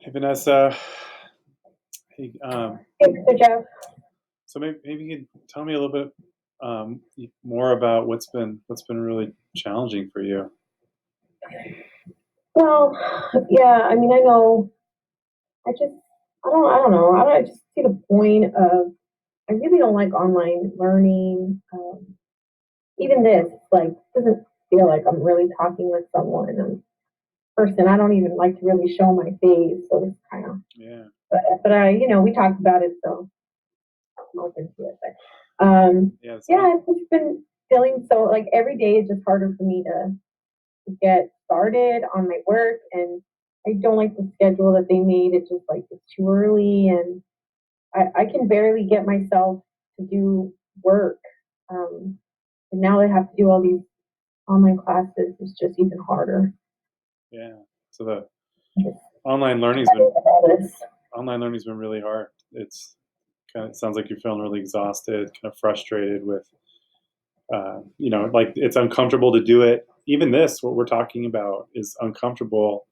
Hey Vanessa, hey, Hey, so Jeff, so maybe you can tell me a little bit more about what's been really challenging for you. well, yeah, I mean, I know, I just, I don't know, I just see the point of, I really don't like online learning. Even this, like, doesn't feel like I'm really talking with someone in person. I don't even like to really show my face, so it's kind of, Yeah, but we talked about it, so I'm open to it. But, yeah, it's yeah, it's just been feeling so, like, every day is just harder for me to get started on my work, and I don't like the schedule that they made. It's just like it's too early, and I can barely get myself to do work. And now I have to do all these online classes. It's just even harder. yeah. So the Just online learning's been all this. online learning's been really hard. It's kind of it sounds like you're feeling really exhausted, kind of frustrated with like it's uncomfortable to do it. Even this, what we're talking about, is uncomfortable.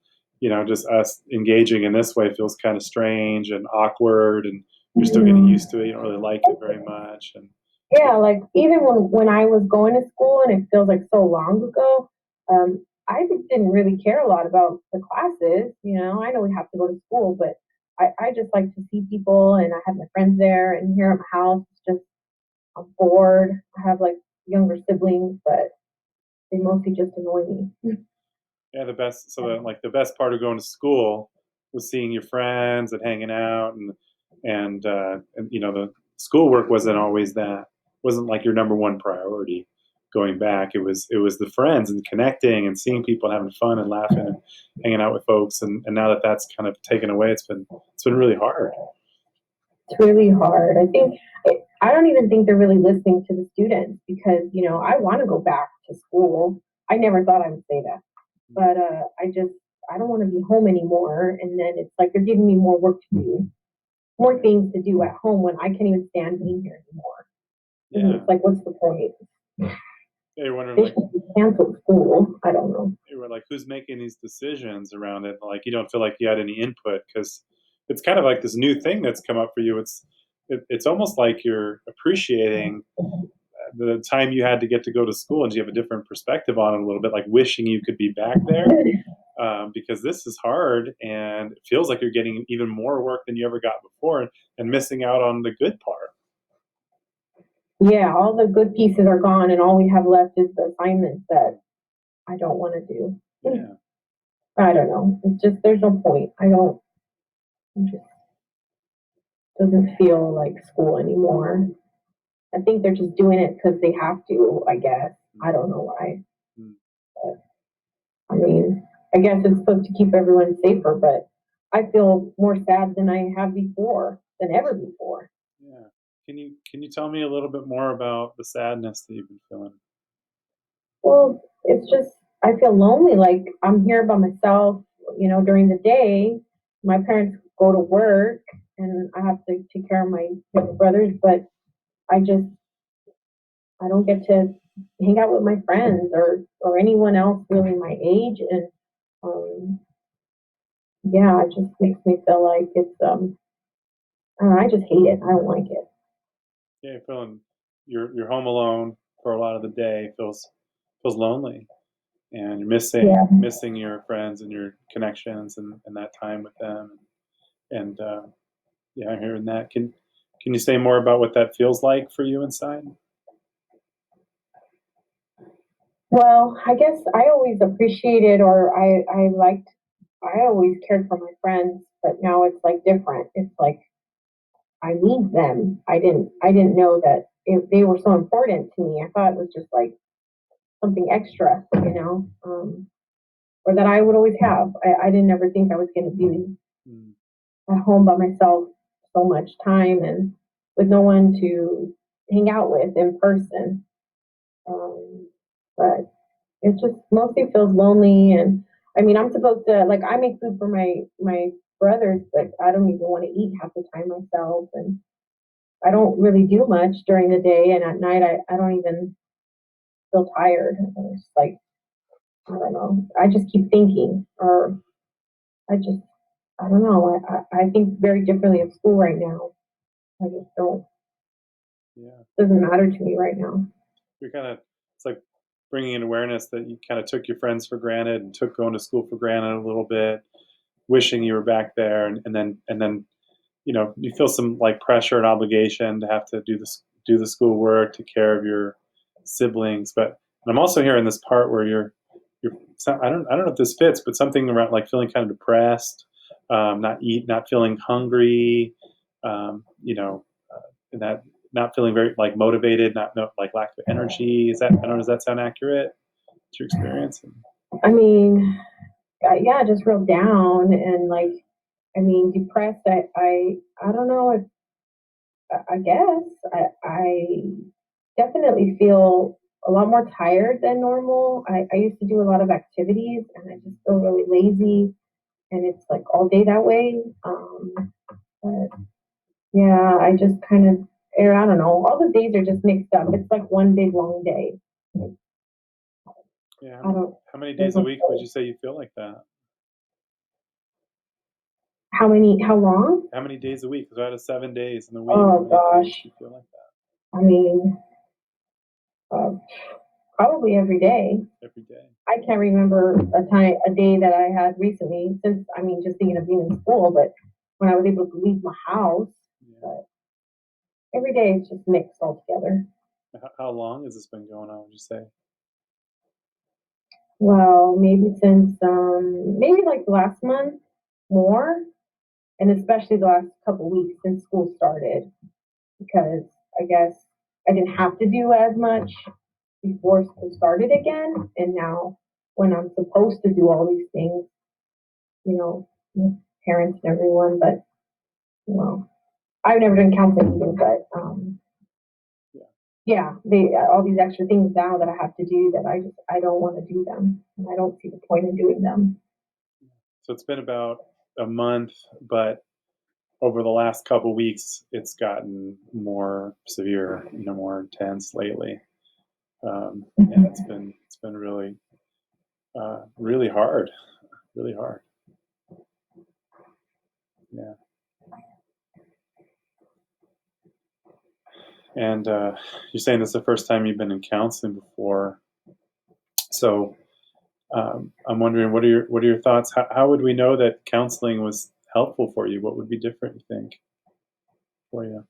Just us engaging in this way feels kind of strange and awkward, and you're still getting Mhm. used to it. You don't really like it very much, and Yeah, like even when I was going to school, and it feels like so long ago, I didn't really care a lot about the classes. I know we have to go to school, but I just like to see people, and I have my friends there, and here at my house, it's just I'm bored. I have like younger siblings, but they mostly just annoy me. yeah, the best part of going to school was seeing your friends and hanging out, and the schoolwork wasn't like your number one priority. Going back, it was the friends and connecting and seeing people and having fun and laughing and hanging out with folks. And now that that's kind of taken away, it's been really hard. It's really hard. I don't even think they're really listening to the students because I want to go back to school. I never thought I would say that, but I don't want to be home anymore. And then it's like they're giving me more work to do, more things to do at home when I can't even stand being here anymore. And Yeah, it's like, what's the point? you're wondering They like should cancel school. I don't know. you were like, who's making these decisions around it? Like, you don't feel like you had any input because it's kind of like this new thing that's come up for you. It's almost like you're appreciating the time you had to get to go to school, and you have a different perspective on it a little bit, like wishing you could be back there, because this is hard and it feels like you're getting even more work than you ever got before, and missing out on the good part. Yeah, all the good pieces are gone, and all we have left is the assignments that I don't want to do. Yeah, I don't know. It's just there's no point. I don't. It just doesn't feel like school anymore. I think they're just doing it because they have to. I guess I don't know why. But, I mean, I guess it's supposed to keep everyone safer, but I feel more sad than I have before, than ever before. yeah. Can you tell me a little bit more about the sadness that you've been feeling? Well, it's just I feel lonely. Like I'm here by myself. During the day, my parents go to work, and I have to take care of my younger brothers. But I just I don't get to hang out with my friends or anyone else really my age, and um, yeah, it just makes me feel like it's I don't know, I just hate it. I don't like it. Yeah, you're feeling you're home alone for a lot of the day. Feels lonely, and you're missing Yeah. missing your friends and your connections, and that time with them. And yeah, I'm hearing that. Can you say more about what that feels like for you inside? Well, I guess I always appreciated or I liked I always cared for my friends, but now it's like different. It's like I need them. I didn't know that they were so important to me. I thought it was just like something extra, or that I would always have. I didn't ever think I was going to be Mm, at home by myself so much time and with no one to hang out with in person. Um, but it just mostly feels lonely. And I mean, I'm supposed to like I make food for my brothers, but I don't even want to eat half the time myself, and I don't really do much during the day, and at night I don't even feel tired. It's like I don't know. I just keep thinking, or I just I don't know. I think very differently of school right now. I just don't. Yeah. Doesn't matter to me right now. You're kind of, it's like bringing in awareness that you kind of took your friends for granted and took going to school for granted a little bit, wishing you were back there, and then you feel some like pressure and obligation to have to do the schoolwork, take care of your siblings. But I'm also hearing this part where you're I don't know if this fits, but something around like feeling kind of depressed, not feeling hungry, you know, and that not feeling very like motivated, not no, like lack of energy. Is that I don't know? Does that sound accurate to your experience? I mean, yeah, just real down and like, I mean, depressed. I don't know if I guess I definitely feel a lot more tired than normal. I used to do a lot of activities and I just feel really lazy and it's like all day that way. But yeah, I just kind of, I don't know, all the days are just mixed up. It's like one big long day. Yeah. I don't, How many there's days a no, week would you say you feel like that? how long? How many days a week? Because out of 7 days in the week, how Oh many days gosh. do you feel like that I mean, uh, probably every day. every day? I can't remember a day that I had recently since, I mean, just thinking of being in school, but when I was able to leave my house, Yeah. but every day it's just mixed all together. How long has this been going on, would you say? Well, maybe since, maybe like last month more, and especially the last couple weeks since school started, because I guess I didn't have to do as much before school started again. And now when I'm supposed to do all these things, you know, with parents and everyone, but well, I've never done counseling either, but Yeah. yeah, they all these extra things now that I have to do that I don't want to do them, and I don't see the point in doing them. So it's been about a month, but over the last couple weeks, it's gotten more severe, more intense lately. And it's been really, really hard, really hard. Yeah. And you're saying this is the first time you've been in counseling before. So I'm wondering, what are your thoughts? How would we know that counseling was helpful for you? What would be different, you think, for you?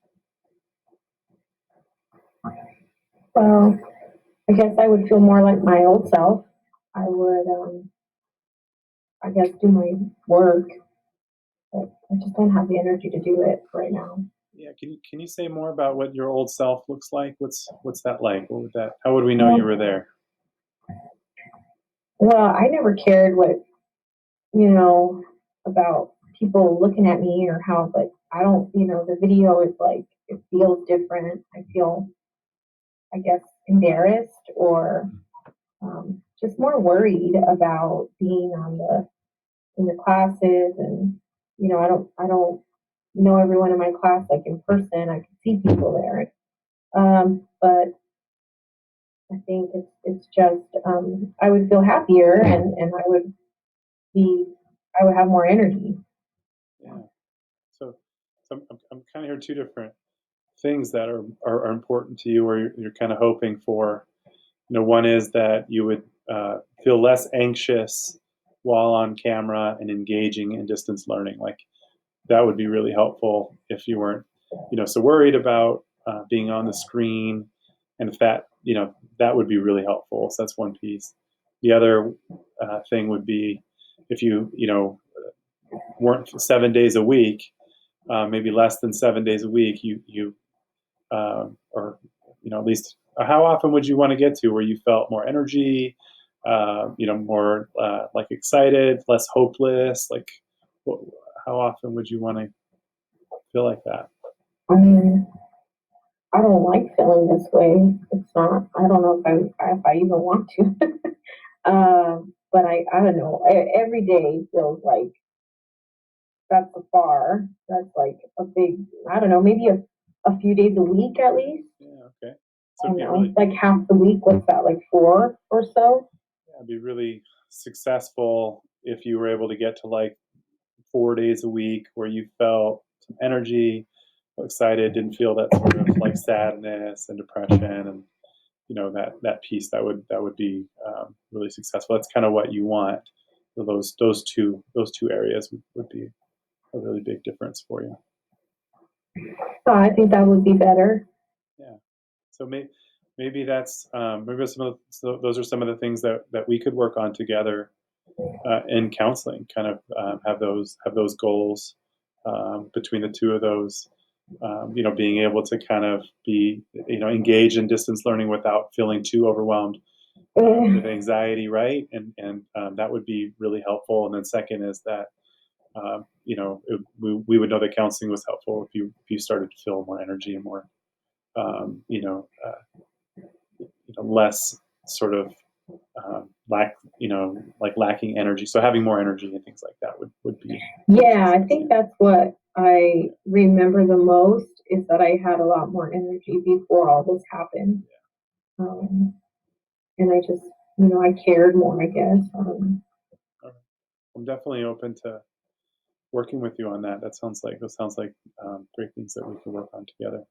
Well, I guess I would feel more like my old self. I would, I guess, do my work, but I just don't have the energy to do it right now. Yeah, can you say more about what your old self looks like? What's that like? What would that? How would we know you Well, were there? I never cared what you know about people looking at me or how, but I don't. The video is like it feels different. I feel, I guess, embarrassed or just more worried about being on the in the classes, and I don't know everyone in my class like in person. I can see people there, but I think it's just I would feel happier and be I would have more energy. Yeah. So I'm kind of hearing two different things that are important to you, or you're kind of hoping for. One is that you would feel less anxious while on camera and engaging in distance learning. Like that would be really helpful if you weren't, so worried about being on the screen, and if that would be really helpful. So that's one piece. The other thing would be if you weren't 7 days a week, maybe less than 7 days a week, or at least how often would you want to get to where you felt more energy, more like excited, less hopeless? Like, how often would you want to feel like that? I mean, I don't like feeling this way. It's not. I don't know if I even want to. But I don't know. Every day feels like that's a bar. That's like a big. I don't know. Maybe a few days a week at least. Yeah. Okay. I So don't know. Like half the week. What's that? Like four or so. it'd be really successful if you were able to get to like 4 days a week where you felt some energy, excited, didn't feel that sort of like sadness and depression, and that piece that would be really successful. That's kind of what you want. So those two areas would be a really big difference for you. So I think that would be better. Yeah. So maybe maybe those are some of the things that we could work on together in counseling. Kind of have those goals between the two of those. Being able to kind of be engaged in distance learning without feeling too overwhelmed with anxiety, right? And that would be really helpful. And then second is that we would know that counseling was helpful if you started to feel more energy and more um, you know, uh, less sort of like lacking energy. So having more energy and things like that would be Yeah, I success think too. that's what I remember the most is that I had a lot more energy before all this happened. Um, and I just, I cared more, I guess. All right. I'm definitely open to working with you on that. That sounds like great things that we can work on together.